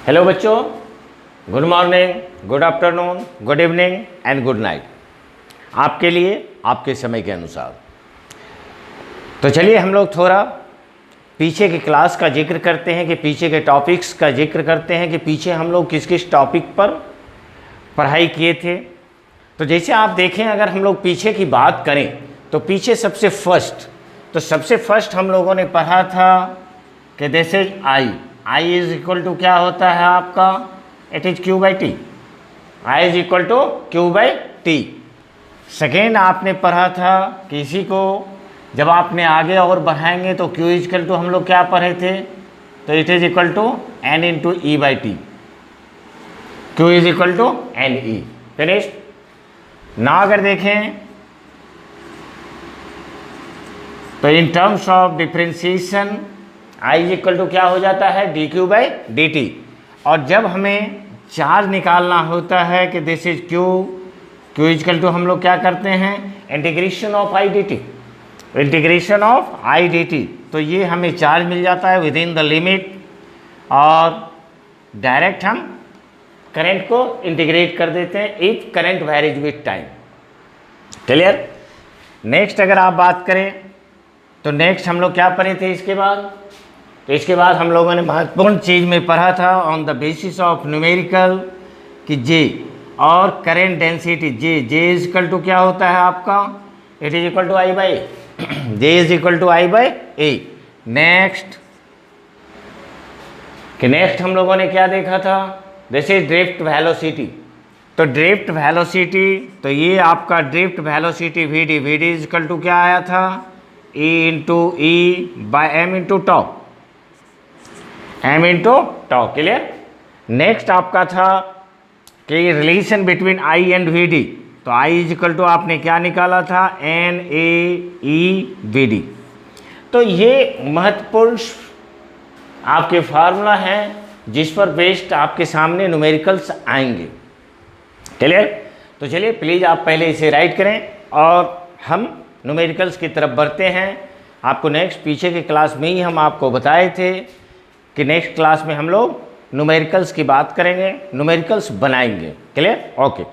Hello बच्चों, good morning, good afternoon, good evening and good night. आपके लिए आपके समय के अनुसार। तो चलिए हम लोग थोड़ा पीछे की क्लास का जिक्र करते हैं कि पीछे के टॉपिक्स का जिक्र करते हैं कि पीछे हम लोग किस किस टॉपिक पर पढ़ाई किए थे। तो जैसे आप देखें, अगर हम लोग पीछे की बात करें तो पीछे सबसे फर्स्ट हम लोगों ने पढ़ा था कि this is I is equal to क्या होता है आपका, it is Q by T. I is equal to Q by T. Second आपने पढ़ा था कि इसी को जब आपने आगे और बढ़ाएंगे तो क्यू इज इक्वल टू हम लोग क्या पढ़े थे, तो it is equal to N into E by T. Q is equal to N E. Finish ना। अगर देखें तो in terms of differentiation I is equal to क्या हो जाता है, D Q by D T. और जब हमें चार्ज निकालना होता है कि this is Q is equal to हम लोग क्या करते हैं, integration of I D T. Integration of I D T, तो ये हमें चार्ज मिल जाता है विद इन द लिमिट, और डायरेक्ट हम करंट को इंटीग्रेट कर देते हैं if current varies with time. Clear. Next अगर आप बात करें तो नेक्स्ट हम लोग क्या पढ़े थे इसके बाद, तो इसके बाद हम लोगों ने महत्वपूर्ण चीज़ में पढ़ा था on the basis of numerical कि जे और current density. J is equal to क्या होता है आपका, it is equal to I by J is equal to I by A. Next हम लोगों ने क्या देखा था, दिस इज ड्रिफ्ट वेलोसिटी। तो ड्रिफ्ट वेलोसिटी, तो ये आपका drift velocity V D is equal to क्या आया था, E into E by M into tau, M into tau. Clear. Next आपका था कि relation between I and V D, तो आई इज इक्वल टू आपने क्या निकाला था, N A E V D. तो ये महत्वपूर्ण आपके फार्मूला हैं जिस पर बेस्ड आपके सामने न्यूमेरिकल्स आएंगे। क्लियर। तो चलिए प्लीज़ आप पहले इसे राइट करें और हम न्यूमेरिकल्स की तरफ बढ़ते हैं। आपको नेक्स्ट पीछे की क्लास में ही हम आपको बताए थे कि नेक्स्ट क्लास में हम लोग न्यूमेरिकल्स की बात करेंगे, न्यूमेरिकल्स बनाएंगे। क्लियर। ओके।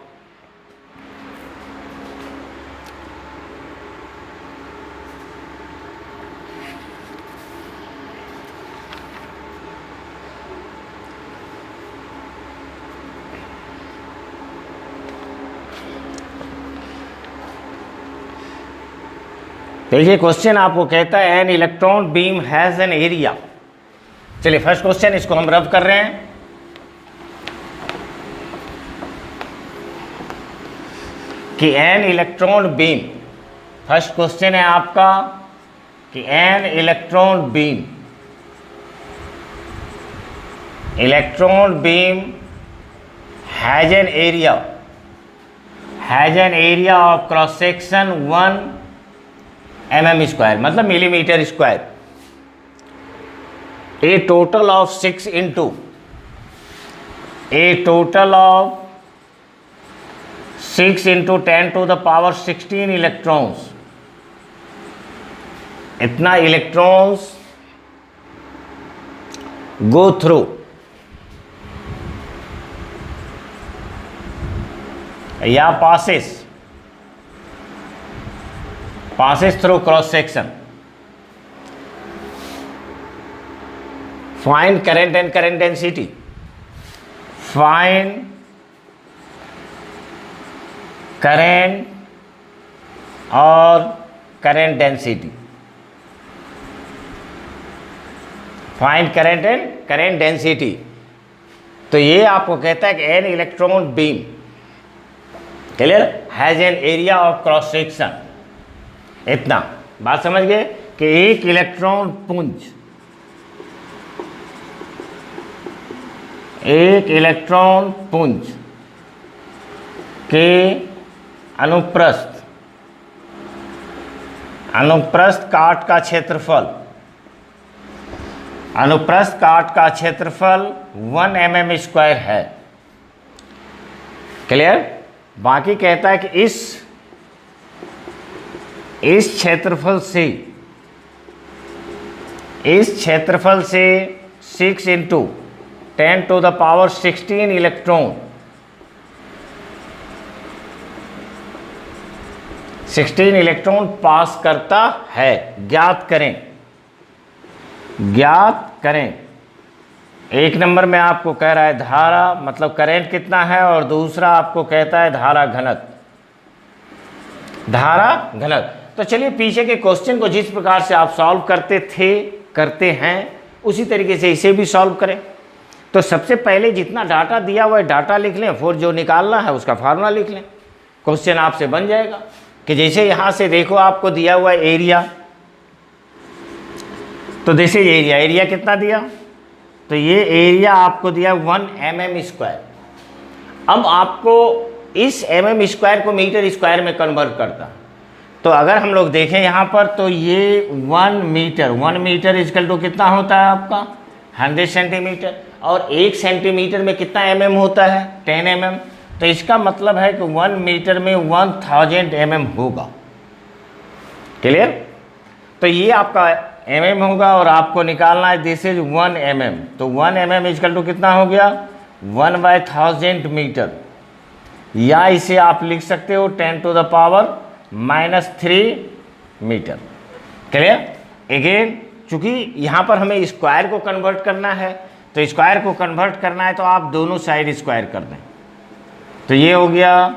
तो ये क्वेश्चन आपको कहता है an electron beam has an area. चलिए फर्स्ट क्वेश्चन, इसको हम रब कर रहे हैं कि an electron beam, first question है आपका कि an electron beam has an area of cross section 1 mm square, मतलब millimetre square. A total of 6 into 10 to the power 16 electrons, इतना इलेक्ट्रॉन्स गो थ्रू या passes through cross section. Find current and current density. Find current और current density. Find current and current density. तो ये आपको कहता है कि an electron beam, clear, has an area of cross section. इतना बात समझ गए कि एक इलेक्ट्रॉन पुंज के अनुप्रस्थ काट का क्षेत्रफल 1 mm स्क्वायर है। क्लियर। बाकी कहता है कि इस क्षेत्रफल से 6 इंटू 10⁻16 इलेक्ट्रॉन, 16 इलेक्ट्रॉन पास करता है। ज्ञात करें, ज्ञात करें। एक नंबर में आपको कह रहा है धारा मतलब करंट कितना है, और दूसरा आपको कहता है धारा घनत्व, धारा घनत्व। तो चलिए पीछे के क्वेश्चन को जिस प्रकार से आप सॉल्व करते थे, करते हैं, उसी तरीके से इसे भी सॉल्व करें। तो सबसे पहले जितना डाटा दिया हुआ है डाटा लिख लें, फिर जो निकालना है उसका फार्मूला लिख लें, क्वेश्चन आपसे बन जाएगा। कि जैसे यहाँ से देखो आपको दिया हुआ है एरिया, तो जैसे एरिया, एरिया कितना दिया, तो ये एरिया आपको दिया 1 mm²। अब आपको इस mm² को मीटर स्क्वायर में कन्वर्ट करता। तो अगर हम लोग देखें यहाँ पर, तो ये 1 मीटर इक्वल टू कितना होता है आपका 100 सेंटीमीटर, और 1 सेंटीमीटर में कितना mm होता है 10 mm। तो इसका मतलब है कि 1 मीटर में 1000 mm होगा। क्लियर? तो ये आपका mm होगा, और आपको निकालना है दिस इज 1 mm। तो 1 mm इक्वल टू कितना हो गया 1/1000 मीटर, या इसे आप लिख सकते हो 10⁻³ मीटर। क्लियर? अगेन चूंकि यहाँ पर हमें स्क्वायर को कन्वर्ट करना है, तो स्क्वायर को कन्वर्ट करना है तो आप दोनों साइड स्क्वायर कर दें। तो ये हो गया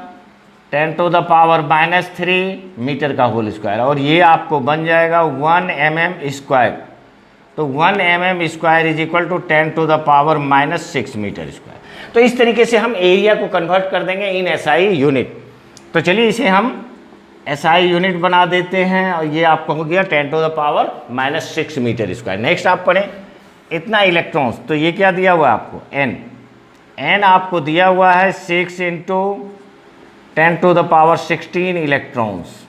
10⁻³ मीटर का होल स्क्वायर, और ये आपको बन जाएगा 1 mm²। तो 1 mm² is equal to 10⁻⁻6 metre square. तो इस तरीके से हम एरिया को कन्वर्ट कर देंगे इन SI यूनिट। तो चलिए इसे हम SI यूनिट बना देते हैं, और ये आपको हो गया 10⁻⁻6 मीटर स्क्वायर। नेक्स्ट आप पढ़ें इतना इलेक्ट्रॉन्स, तो ये क्या दिया हुआ है आपको n आपको दिया हुआ है 6 × 10⁻16 इलेक्ट्रॉन्स।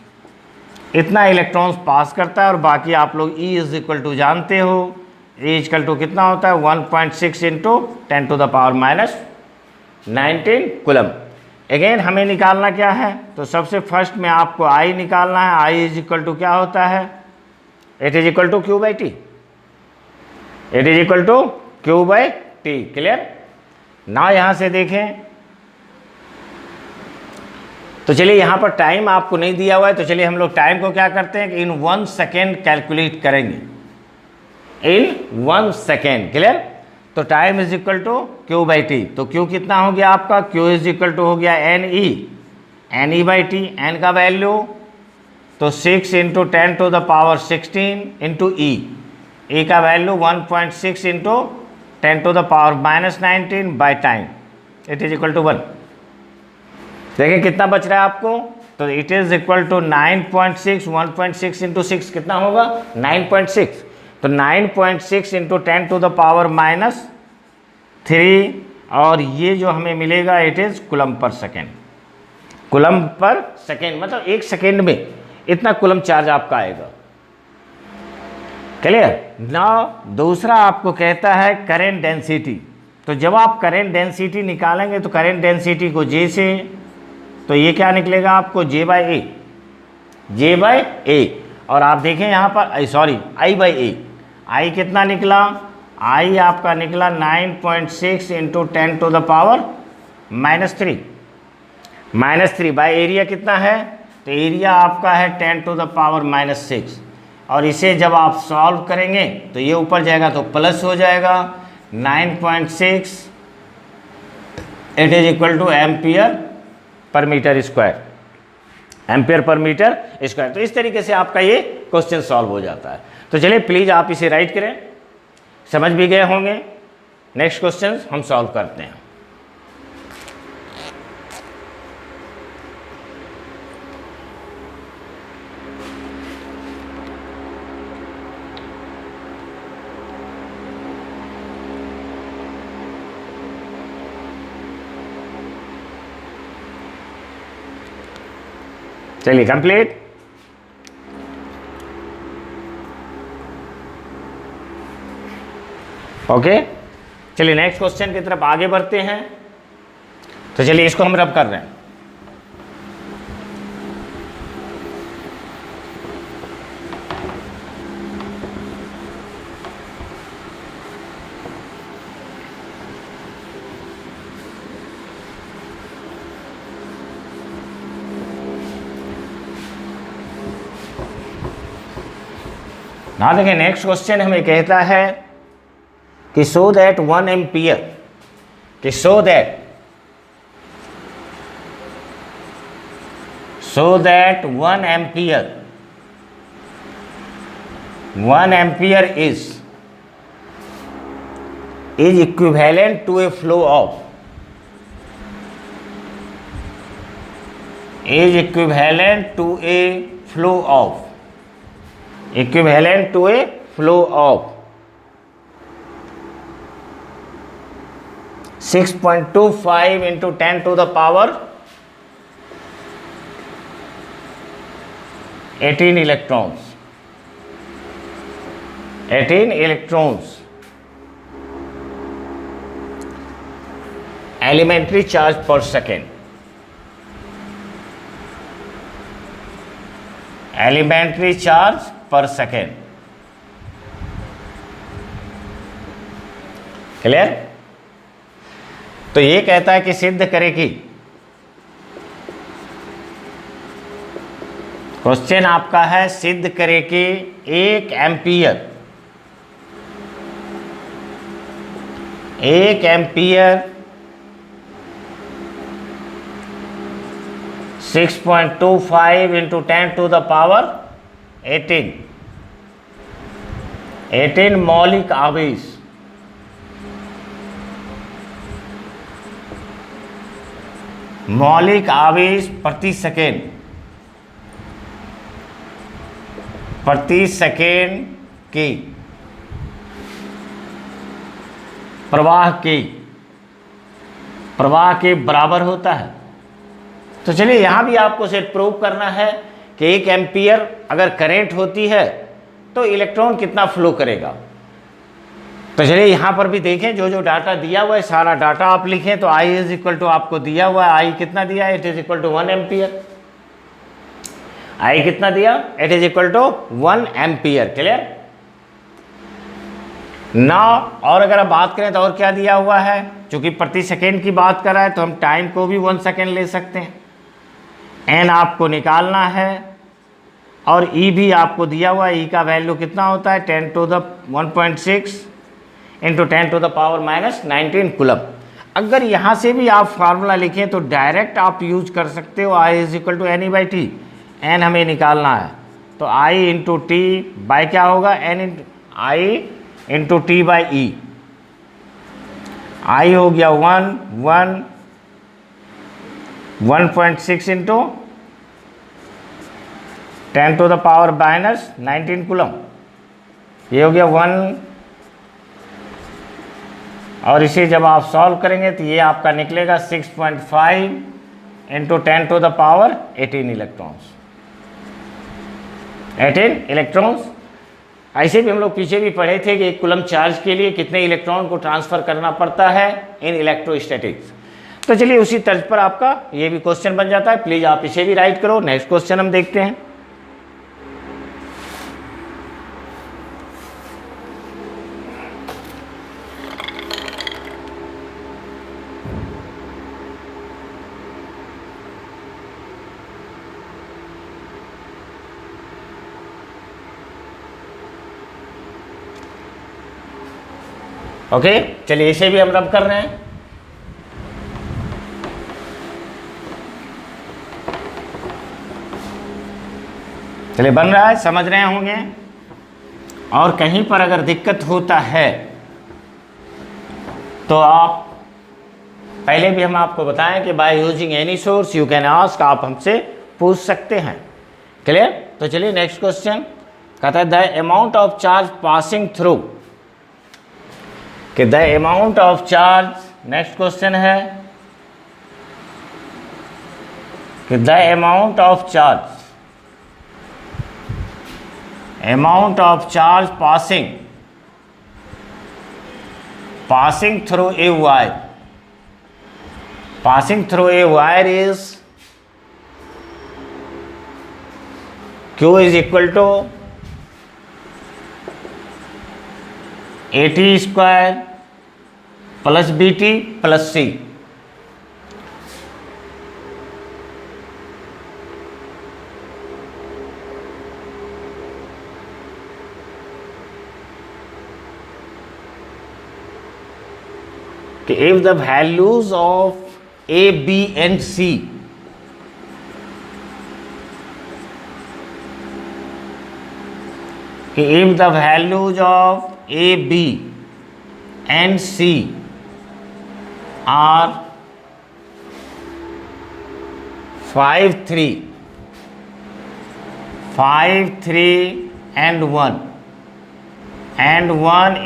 इतना इलेक्ट्रॉन्स पास करता है, और बाकी आप लोग E इज इक्वल टू जानते हो, E इक्वल टू कितना होता है 1.6 × 10⁻19 कूलम। अगेन हमें निकालना क्या है, तो सबसे फर्स्ट में आपको I निकालना है। I इज इक्वल टू क्या होता है, it is equal to Q/T, it is equal to Q/T। Clear? ना यहाँ से देखें, तो चलिए यहाँ पर टाइम आपको नहीं दिया हुआ है, तो चलिए हम लोग टाइम को क्या करते हैं कि इन 1 सेकेंड कैलकुलेट करेंगे, इन 1 सेकेंड। क्लियर? तो time is equal to Q/T। तो Q कितना हो गया आपका, Q इज इक्वल टू हो गया NE/T। N का वैल्यू तो 6 × 10⁻16 × E। E का value 1.6 × 10⁻19 by time, it is equal to 1। देखिए कितना बच रहा है आपको, तो इट इज इक्वल टू 9.6, 1.6 × 6 कितना होगा 9.6। तो 9.6 × 10⁻³ और ये जो हमें मिलेगा it is coulomb per second. Coulomb per second मतलब 1 सेकेंड में इतना कूलम चार्ज आपका आएगा। क्लियर? ना दूसरा आपको कहता है करेंट डेंसिटी। तो जब आप करेंट डेंसिटी निकालेंगे तो करेंट डेंसिटी को J से, तो ये क्या निकलेगा आपको J/A, J/A। और आप देखें यहाँ पर सॉरी I/A, I कितना निकला, I आपका निकला 9.6 × 10⁻³ बाई एरिया कितना है, तो एरिया आपका है 10⁻⁻6। और इसे जब आप सॉल्व करेंगे तो ये ऊपर जाएगा तो प्लस हो जाएगा 9.6, it is equal two ampere per metre square, ampere per metre square. तो इस तरीके से आपका ये क्वेश्चन सॉल्व हो जाता है। तो चलिए प्लीज़ आप इसे राइट करें, समझ भी गए होंगे। नेक्स्ट क्वेश्चन हम सॉल्व करते हैं। चलिए कंप्लीट। ओके, चलिए नेक्स्ट क्वेश्चन की तरफ आगे बढ़ते हैं। तो चलिए इसको हम रब कर रहे हैं। ना देखिए नेक्स्ट क्वेश्चन हमें कहता है कि सो दैट 1 एम्पियर, कि so that 1 ampere is equivalent to a flow of, is equivalent to a flow of 6.25 into 10 to the power 18 electrons, 18 electrons elementary charge per second, elementary charge per second. Clear? तो ये कहता है कि सिद्ध करे कि, question आपका है सिद्ध करे कि 1 ampere 6.25 into 10 to the power 18 मौलिक आवेश प्रति सेकेंड की प्रवाह के बराबर होता है। तो चलिए यहाँ भी आपको सेट प्रूव करना है कि 1 एम्पियर अगर करंट होती है तो इलेक्ट्रॉन कितना फ्लो करेगा। तो चलिए यहाँ पर भी देखें, जो जो डाटा दिया हुआ है सारा डाटा आप लिखें। तो I इज इक्वल टू आपको दिया हुआ है, I कितना दिया है, it is equal to 1 ampere. I कितना दिया, it is equal to 1 ampere. Clear ना? और अगर आप बात करें तो और क्या दिया हुआ है, चूंकि प्रति सेकेंड की बात कर रहा है तो हम टाइम को भी 1 सेकेंड ले सकते हैं। n आपको निकालना है और e भी आपको दिया हुआ है, e का वैल्यू कितना होता है 10 to the 1.6 into 10 to the power -19 coulomb. अगर यहाँ से भी आप फार्मूला लिखें तो डायरेक्ट आप यूज कर सकते हो, I is equal to NE/T। n हमें निकालना है तो I इंटू टी बाई क्या होगा, I into T by E. I हो गया 1.6 into 10 to the power -19 coulomb, ये हो गया 1। और इसे जब आप सॉल्व करेंगे तो ये आपका निकलेगा 6.5 into 10 to the power 18 electrons, 18 electrons. ऐसे भी हम लोग पीछे भी पढ़े थे कि एक कूलम चार्ज के लिए कितने इलेक्ट्रॉन को ट्रांसफर करना पड़ता है इन इलेक्ट्रोस्टैटिक्स। तो चलिए उसी तर्ज पर आपका ये भी क्वेश्चन बन जाता है। प्लीज आप इसे भी राइट करो। नेक्स्ट क्वेश्चन हम देखते हैं। ओके चलिए इसे भी हम रब कर रहे हैं। चलिए बन रहा है, समझ रहे होंगे। और कहीं पर अगर दिक्कत होता है तो आप, पहले भी हम आपको बताएं कि by using any source you can ask, आप हमसे पूछ सकते हैं। क्लियर? तो चलिए नेक्स्ट क्वेश्चन कहता है the amount of charge passing through, कि the amount of charge, next question है कि the amount of charge passing through a wire is Q is equal to AT square plus BT plus C। if the values of A, B and C if the values of A, B and C are 5, 3 and 1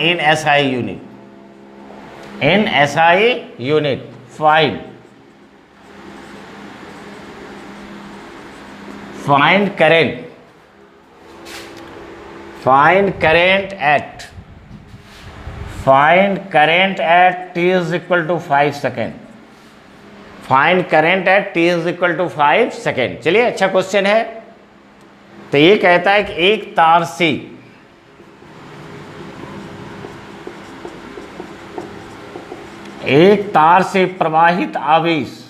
in SI unit. In SI unit, find current. Find current at t is equal to 5 second. Find current at t is equal to 5 second. चलिए, अच्छा question है. तो ये कहता है कि एक तार से प्रवाहित आवेश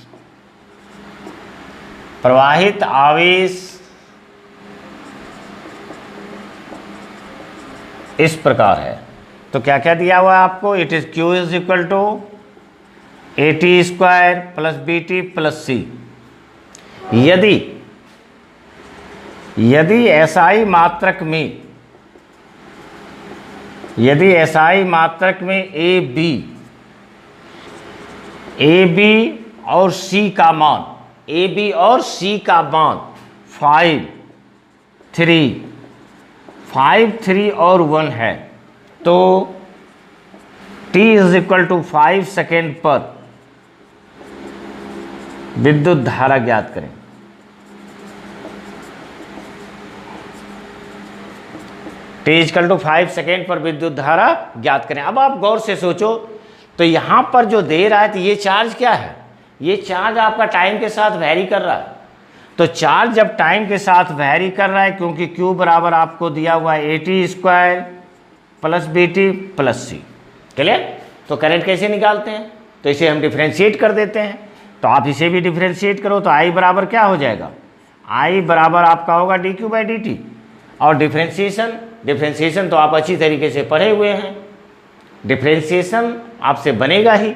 इस प्रकार है. तो क्या क्या दिया हुआ है आपको? इट इज Q is equal to AT square plus BT plus C. यदि SI मात्रक में AB और C का मान 5, 3 और 1 है, तो t is equal to 5 second पर विद्युत धारा ज्ञात करें. t इक्वल टू 5 सेकेंड पर विद्युत धारा ज्ञात करें. अब आप गौर से सोचो, तो यहां पर जो दे रहा है, तो ये चार्ज क्या है? ये चार्ज आपका टाइम के साथ वैरी कर रहा है. तो चार्ज जब टाइम के साथ वैरी कर रहा है, क्योंकि Q बराबर आपको दिया हुआ है AT square plus BT plus C. Clear? तो करंट कैसे निकालते हैं? तो इसे हम डिफ्रेंशिएट कर देते हैं. तो आप इसे भी डिफ्रेंशिएट करो, तो I बराबर क्या हो जाएगा? I बराबर आपका होगा dQ/dt. और डिफ्रेंशिएशन तो आप अच्छी तरीके से पढ़े हुए हैं, डिफ्रेंशिएशन आपसे बनेगा ही.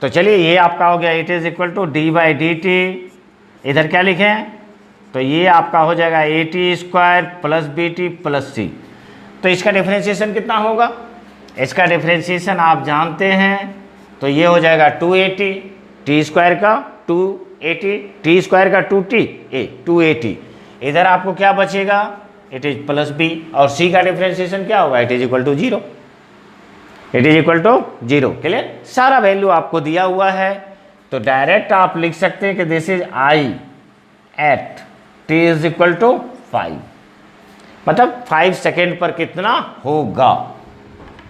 तो चलिए, ये आपका हो गया it is equal to d/dt. इधर क्या लिखे हैं? तो ये आपका हो जाएगा AT square plus BT plus C. तो इसका डिफ्रेंशिएशन कितना होगा? इसका डिफ्रेंशिएशन आप जानते हैं, तो ये हो जाएगा 2AT, T स्क्वायर का 2AT, T स्क्वायर का 2AT. इधर आपको क्या बचेगा? It is plus B. और C का डिफ्रेंशिएशन क्या होगा? It is equal to 0. Clear? सारा वैल्यू आपको दिया हुआ है, तो डायरेक्ट आप लिख सकते हैं कि this is I at t is equal to 5. मतलब 5 सेकेंड पर कितना होगा?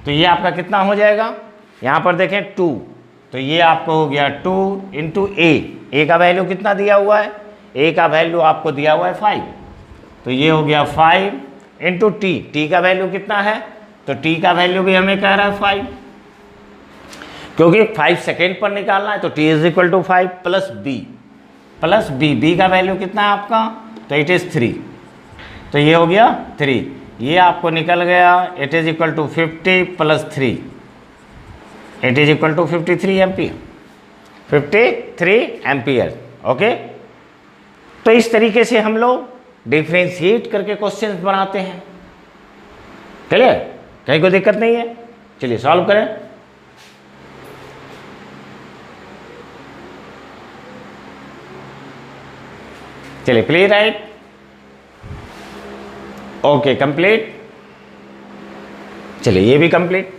तो ये आपका कितना हो जाएगा? यहाँ पर देखें 2, तो ये आपको हो गया 2 इंटू A का वैल्यू कितना दिया हुआ है? A का वैल्यू आपको दिया हुआ है 5, तो ये हो गया 5 इंटू T का वैल्यू कितना है? तो T का वैल्यू भी हमें कह रहा है 5, क्योंकि 5 सेकेंड पर निकालना है. तो T is equal to 5 plus B का वैल्यू कितना है आपका? तो इट इज़ 3, तो ये हो गया 3. ये आपको निकल गया it is equal to 50 plus 3, it is equal to 53 ampere. Okay, तो इस तरीके से हम लोग डिफ्रेंशिएट करके क्वेश्चंस बनाते हैं. क्लियर? कहीं कोई दिक्कत नहीं है? चलिए सॉल्व करें. चलिए, क्लियर राइट? Okay, complete. चलिए, ये भी कंप्लीट.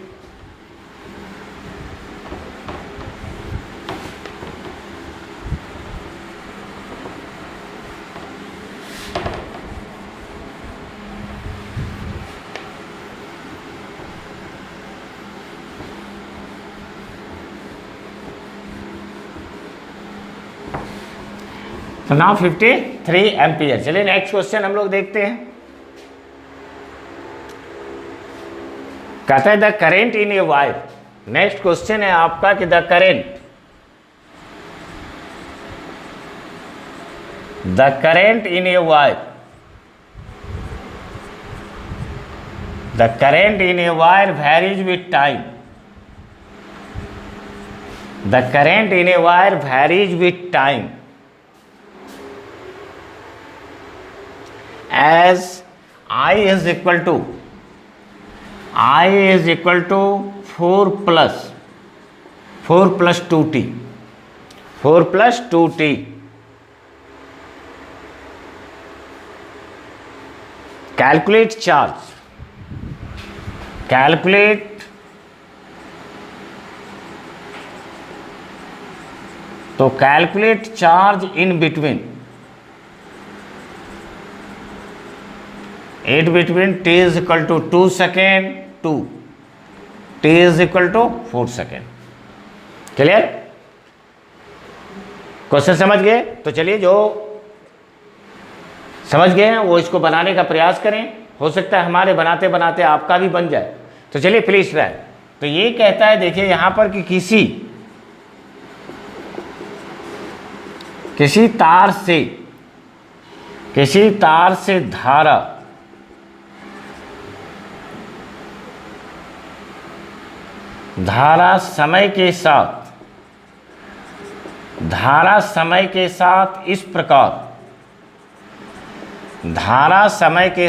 तो नाउ 53 एम्पियर. चलिए नेक्स्ट क्वेश्चन हम लोग देखते हैं. कहता है the current in a wire. Next question है आपका कि the current in a wire, the current in a wire varies with time. The current in a wire varies with time as I is equal to 4 plus 2t 4 plus 2t calculate charge, calculate तो calculate charge in between t is equal to 2 second to t is equal to 4 second। Clear? Question समझ गए? तो चलिए जो समझ गए हैं वो इसको बनाने का प्रयास करें, हो सकता है हमारे बनाते बनाते आपका भी बन जाए। तो चलिए प्लीज ट्राई। तो ये कहता है, देखिए यहां पर कि किसी तार से धारा समय के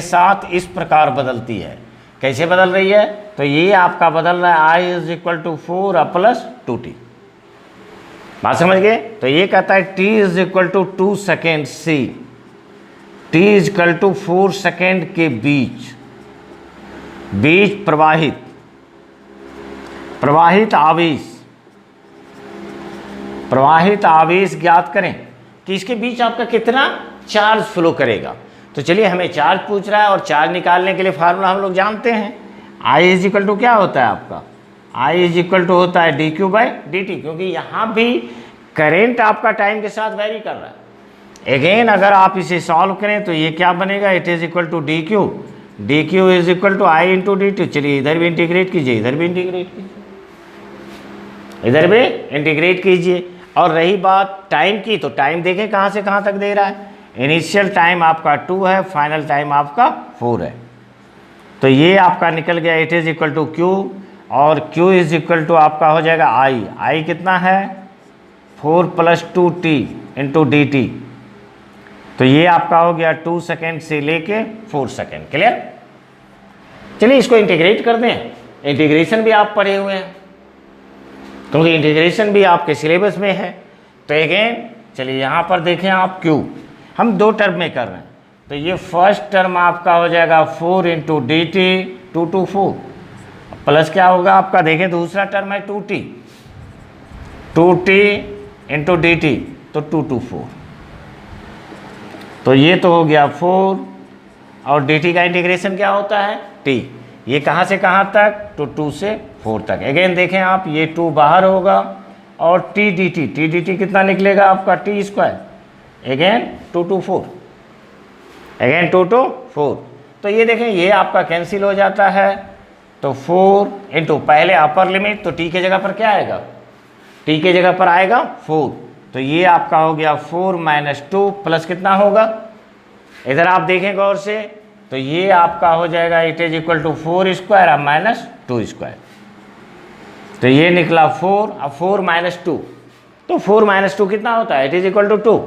साथ इस प्रकार बदलती है। कैसे बदल रही है? तो ये आपका बदल रहा है I is equal to 4 plus 2t। बात समझ गए? तो ये कहता है t is equal to 2 second से t is equal to 4 second के बीच प्रवाहित आवेश ज्ञात करें कि इसके बीच आपका कितना चार्ज फ्लो करेगा। तो चलिए हमें चार्ज पूछ रहा है और चार्ज निकालने के लिए फार्मूला हम लोग जानते हैं। I इज इक्वल टू क्या होता है आपका? I इज इक्वल टू होता है dq बाई dt, क्योंकि यहाँ भी करेंट आपका टाइम के साथ वेरी कर रहा है। अगेन अगर आप इसे सॉल्व करें तो ये क्या बनेगा? It is equal to dq is equal to I into dt। चलिए इधर भी इंटीग्रेट कीजिए, इधर भी इंटीग्रेट कीजिए। और रही बात टाइम की, तो टाइम देखें कहाँ से कहाँ तक दे रहा है। इनिशियल टाइम आपका 2 है, फाइनल टाइम आपका 4 है। तो ये आपका निकल गया it is equal to q, और q इज इक्वल टू आपका हो जाएगा I कितना है? 4 प्लस 2t इंटू dt। तो ये आपका हो गया 2 सेकेंड से लेके 4 सेकेंड। क्लियर? चलिए इसको इंटीग्रेट कर दें। इंटीग्रेशन भी आप पढ़े हुए हैं, क्योंकि इंटीग्रेशन भी आपके सिलेबस में है। तो अगेन चलिए यहाँ पर देखें आप q, हम 2 टर्म में कर रहे हैं। तो ये फर्स्ट टर्म आपका हो जाएगा 4 into D T 2 to 4 plus क्या होगा आपका? देखें दूसरा टर्म है 2t इंटू डी टी, तो 2 to 4। तो ये तो हो गया 4, और dt का इंटीग्रेशन क्या होता है? t। ये कहाँ से कहाँ तक? तो 2 से 4 तक। अगेन देखें आप, ये 2 बाहर होगा और t dt कितना निकलेगा आपका? t square. Again 2 to 4, again 2 to 4। तो ये देखें ये आपका कैंसिल हो जाता है। तो 4 इंटू पहले अपर लिमिट, तो t के जगह पर क्या आएगा? t के जगह पर आएगा 4। तो ये आपका हो गया 4 माइनस 2 प्लस कितना होगा? इधर आप देखें गौर से, तो ये आपका हो जाएगा it is equal to 4 square अब माइनस 2 स्क्वायर। तो ये निकला 4, अब 4 माइनस 2, तो 4 माइनस 2 कितना होता है? It is equal to 2।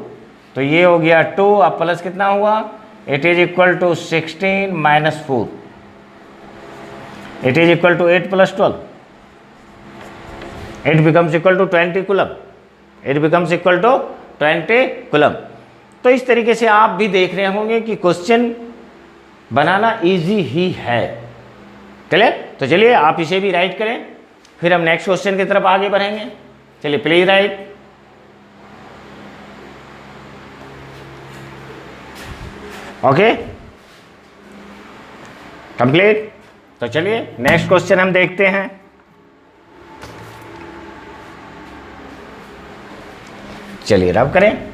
तो ये हो गया 2, अब प्लस कितना हुआ? It is equal to 16 minus 4, it is equal to 8 plus 12, it becomes equal to 20 coulomb, it becomes equal to 20 coulomb. तो इस तरीके से आप भी देख रहे होंगे कि क्वेश्चन बनाना इजी ही है। चलिए, तो चलिए आप इसे भी राइट करें, फिर हम नेक्स्ट क्वेश्चन की तरफ आगे बढ़ेंगे। चलिए प्लीज राइट। Okay, complete. तो चलिए नेक्स्ट क्वेश्चन हम देखते हैं। चलिए रब करें।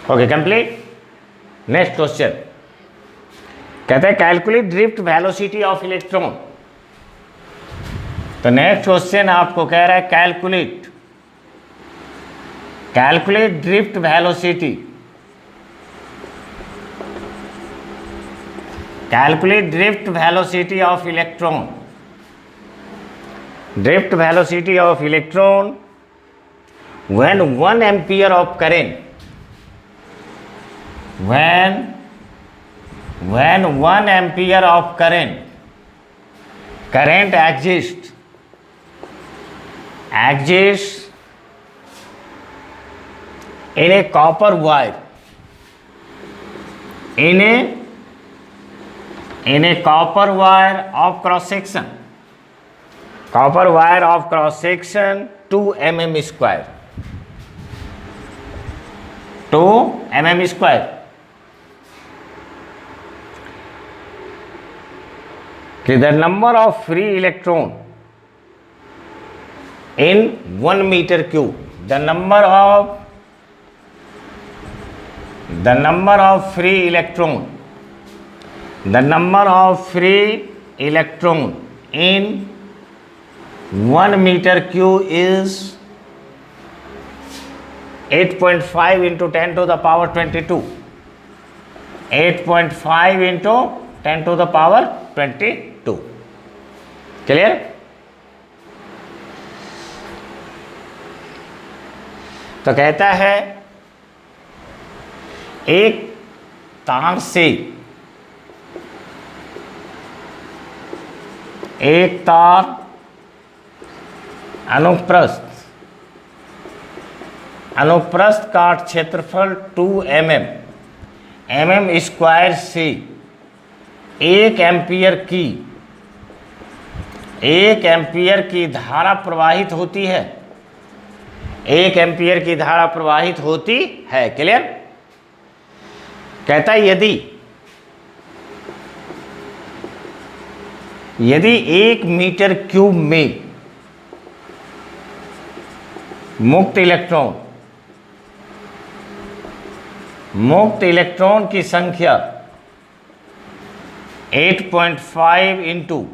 Okay, complete. नेक्स्ट क्वेश्चन, कहते हैं calculate drift velocity of electron. तो नेक्स्ट क्वेश्चन आपको कह रहा है calculate drift velocity, calculate drift velocity of electron, drift velocity of electron when 1 ampere of current, when 1 ampere of current exists in a copper wire, in a copper wire of cross section, 2 mm square, 2 mm square, the number of free electron in 1 meter cube, the number of free electron in 1 meter cube is 8.5 into 10 to the power 22, 8.5 into 10 to the power 22. Clear? तो कहता है एक तार से अनुप्रस्थ काट क्षेत्रफल 2 mm square से 1 एम्पियर की धारा प्रवाहित होती है, 1 एम्पियर की धारा प्रवाहित होती है। क्लियर? कहता है यदि 1 मीटर क्यूब में मुक्त इलेक्ट्रॉन की संख्या 8.5 इंटू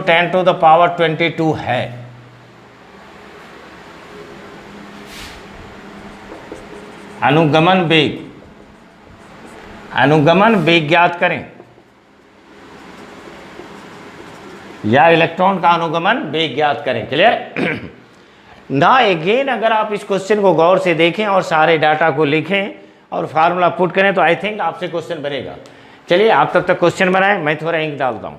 10 टू द पावर 22 है, अनुगमन वेग ज्ञात करें, या इलेक्ट्रॉन का अनुगमन वेग ज्ञात करें। क्लियर? ना अगेन अगर आप इस क्वेश्चन को गौर से देखें और सारे डाटा को लिखें और फार्मूला पुट करें तो आई थिंक आपसे क्वेश्चन बनेगा। चलिए आप तब तक क्वेश्चन बनाएं, मैं थोड़ा इंक डालता हूं।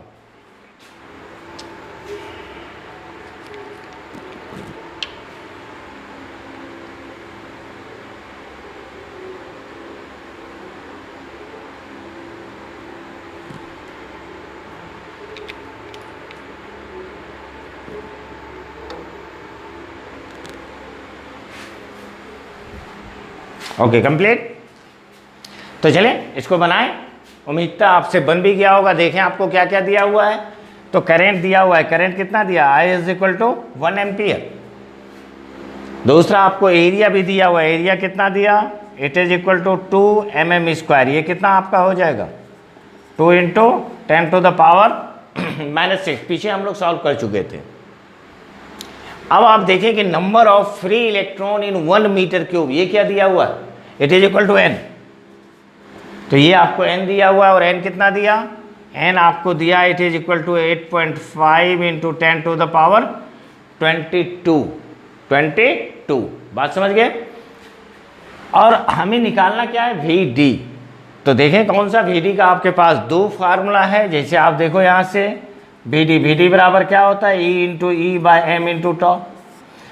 Okay complete. तो चलें इसको बनाएं, उम्मीद आपसे बन भी गया होगा। देखें आपको क्या क्या दिया हुआ है। तो करंट दिया हुआ है, करंट कितना दिया, I is equal to 1 ampere. दूसरा आपको एरिया भी दिया हुआ है, एरिया कितना दिया, it is equal to 2 mm square. ये कितना आपका हो जाएगा, 2 इंटू 10 टू द पावर -6। पीछे हम लोग सॉल्व कर चुके थे। अब आप देखें कि number of free electron in 1 metre cube, ये क्या दिया हुआ है, it is equal to n। तो ये आपको n दिया हुआ है और n कितना दिया, n आपको दिया it is equal to 8.5 into 10 to the power 22। बात समझ गए? और हमें निकालना क्या है, Vd। तो देखें कौन सा Vd का आपके पास दो फार्मूला है। जैसे आप देखो यहाँ से Vd बराबर क्या होता है, E into E by M into tau.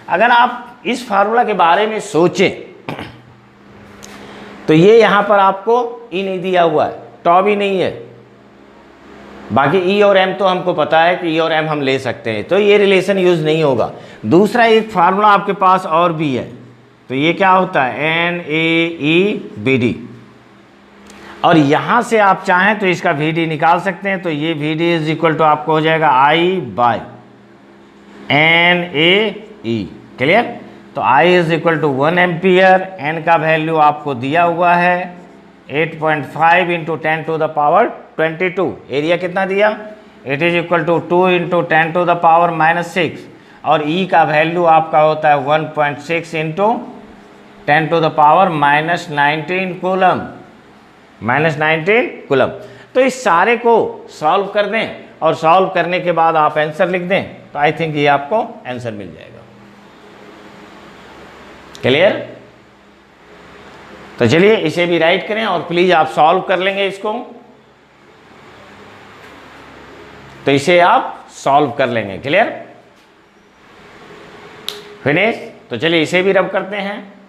अगर आप इस फार्मूला के बारे में सोचें तो ये यहाँ पर आपको E नहीं दिया हुआ है, टॉ भी नहीं है, बाकी E और M तो हमको पता है कि E और M हम ले सकते हैं, तो ये रिलेशन यूज़ नहीं होगा। दूसरा एक फार्मूला आपके पास और भी है, तो ये क्या होता है, NaEBD। और यहाँ से आप चाहें तो इसका Vd निकाल सकते हैं। तो ये Vd इज इक्वल टू आपको हो जाएगा I बाई NaE। क्लियर? तो I is equal to 1 ampere, N का वैल्यू आपको दिया हुआ है 8.5 इंटू 10⁻²2। एरिया कितना दिया? It is equal to 2 into 10⁻⁻6 और ई का वैल्यू आपका होता है 1.6 इंटू 10⁻⁻19 कूलम, -19 कूलम। तो इस सारे को सॉल्व कर दें और सॉल्व करने के बाद आप आंसर लिख दें तो आई थिंक ये आपको आंसर मिल जाएगा। क्लियर? तो चलिए इसे भी राइट करें और प्लीज आप सॉल्व कर लेंगे इसको, तो इसे आप सॉल्व कर लेंगे। क्लियर? फिनिश? तो चलिए इसे भी रब करते हैं।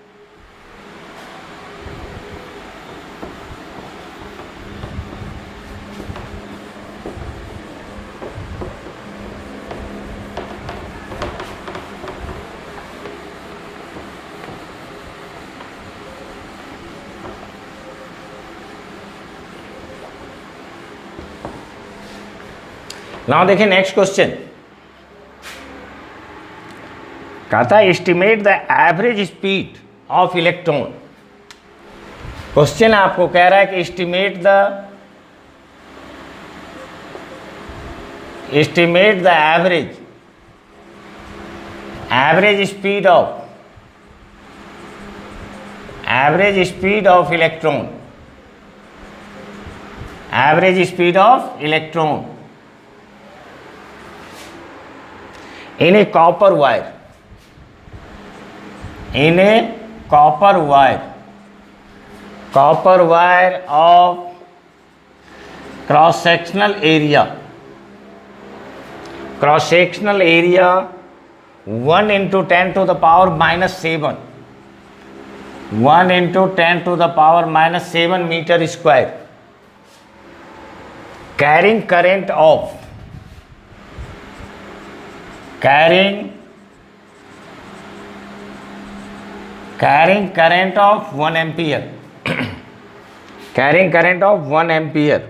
नाउ देखिए नेक्स्ट क्वेश्चन कहता है estimate the average speed of electron. Question आपको कह रहा है कि estimate the average speed of electron, in a copper wire, of cross sectional area 1 into 10⁻⁻7, 1 into 10⁻⁻7 meter square, carrying current of 1 ampere, carrying current of 1 ampere.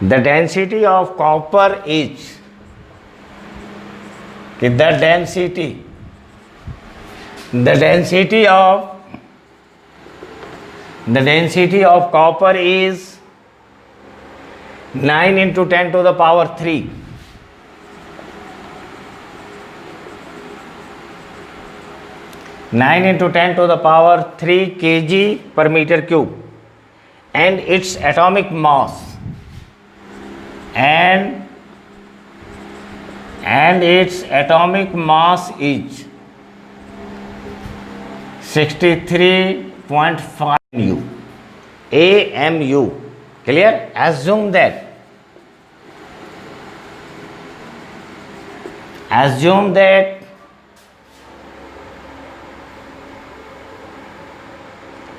The density of copper is, the density of copper is 9 into 10⁻3. 9 into 10⁻3 kg per meter cube, and its atomic mass is 63.5 AMU. Clear? Assume that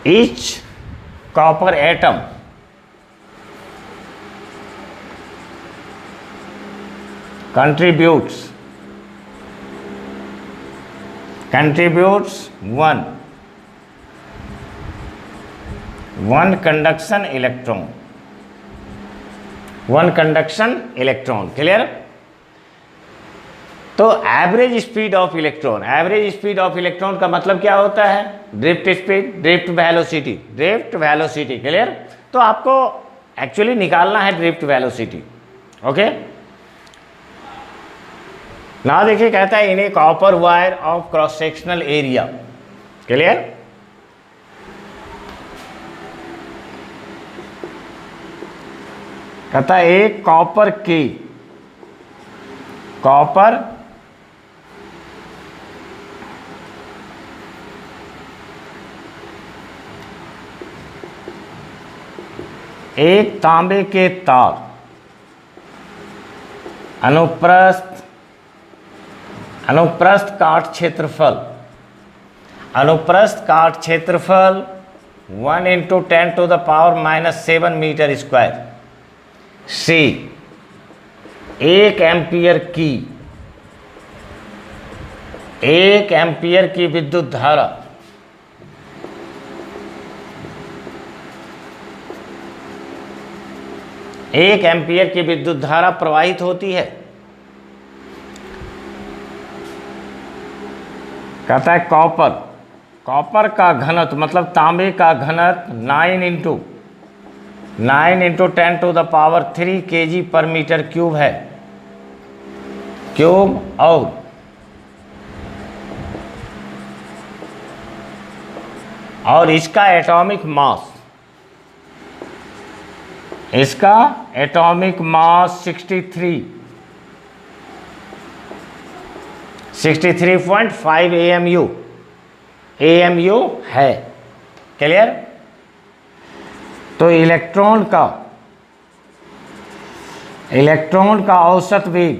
each copper atom contributes 1 conduction electron. Clear? तो average speed of electron का मतलब क्या होता है? Drift speed, drift velocity. Clear? तो आपको actually निकालना है ड्रिफ्ट वेलोसिटी। ओके, ना देखिए कहता है in a copper wire of cross sectional area. Clear? कहता है एक कॉपर एक तांबे के तार अनुप्रस्थ काट क्षेत्रफल 1 into 10⁻⁻7 मीटर स्क्वायर से 1 एम्पियर की विद्युत धारा प्रवाहित होती है। कहता है कॉपर का घनत्व मतलब तांबे का घनत्व 9 इंटू 10⁻³ kg पर मीटर क्यूब है, क्यूब। और इसका एटॉमिक मास, 63.5 AMU है। क्लियर? तो इलेक्ट्रॉन का औसत वेग,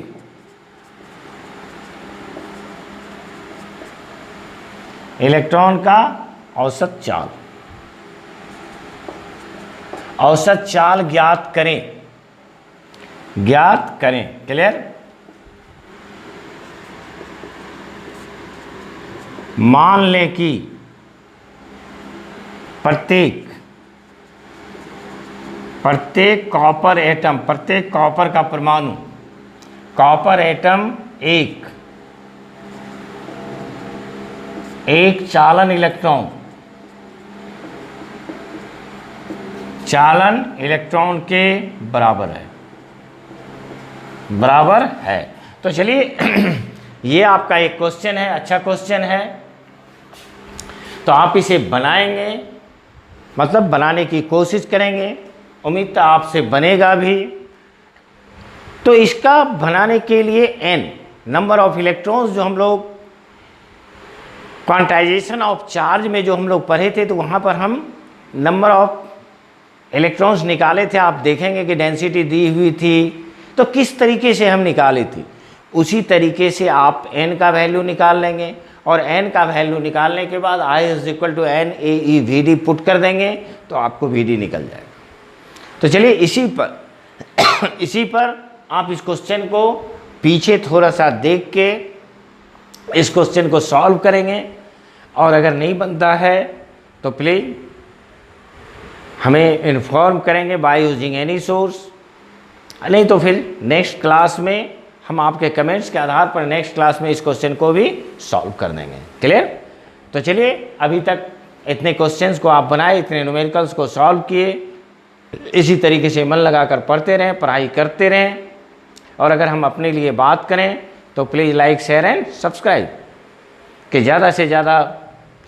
इलेक्ट्रॉन का औसत चाल ज्ञात करें। क्लियर? मान लें कि प्रत्येक कॉपर एटम, प्रत्येक कॉपर का परमाणु, कॉपर एटम एक चालन इलेक्ट्रॉन के बराबर है। तो चलिए ये आपका एक क्वेश्चन है, अच्छा क्वेश्चन है। तो आप इसे बनाएंगे, मतलब बनाने की कोशिश करेंगे, उम्मीद तो आपसे बनेगा भी। तो इसका बनाने के लिए n नंबर ऑफ इलेक्ट्रॉन्स, जो हम लोग क्वांटाइजेशन ऑफ चार्ज में जो हम लोग पढ़े थे, तो वहाँ पर हम नंबर ऑफ इलेक्ट्रॉन्स निकाले थे। आप देखेंगे कि डेंसिटी दी हुई थी, तो किस तरीके से हम निकाले थे, उसी तरीके से आप n का वैल्यू निकाल लेंगे। और n का वैल्यू निकालने के बाद I = NaE/Vd पुट कर देंगे, तो आपको Vd निकल जाएगा। तो चलिए इसी पर आप इस क्वेश्चन को पीछे थोड़ा सा देख के इस क्वेश्चन को सॉल्व करेंगे। और अगर नहीं बनता है तो प्लीज़ हमें इन्फॉर्म करेंगे बाय यूजिंग एनी सोर्स, नहीं तो फिर नेक्स्ट क्लास में हम आपके कमेंट्स के आधार पर नेक्स्ट क्लास में इस क्वेश्चन को भी सॉल्व कर देंगे। क्लियर? तो चलिए अभी तक इतने क्वेश्चंस को आप बनाए, इतने न्यूमेरिकल्स को सॉल्व किए, इसी तरीके से मन लगाकर पढ़ते रहें, पढ़ाई करते रहें। और अगर हम अपने लिए बात करें तो please like, share and subscribe, कि ज़्यादा से ज़्यादा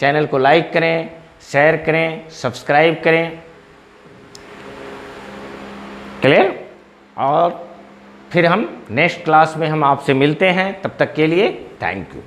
चैनल को लाइक करें, शेयर करें, सब्सक्राइब करें। क्लियर? और फिर हम नेक्स्ट क्लास में हम आपसे मिलते हैं। तब तक के लिए थैंक यू।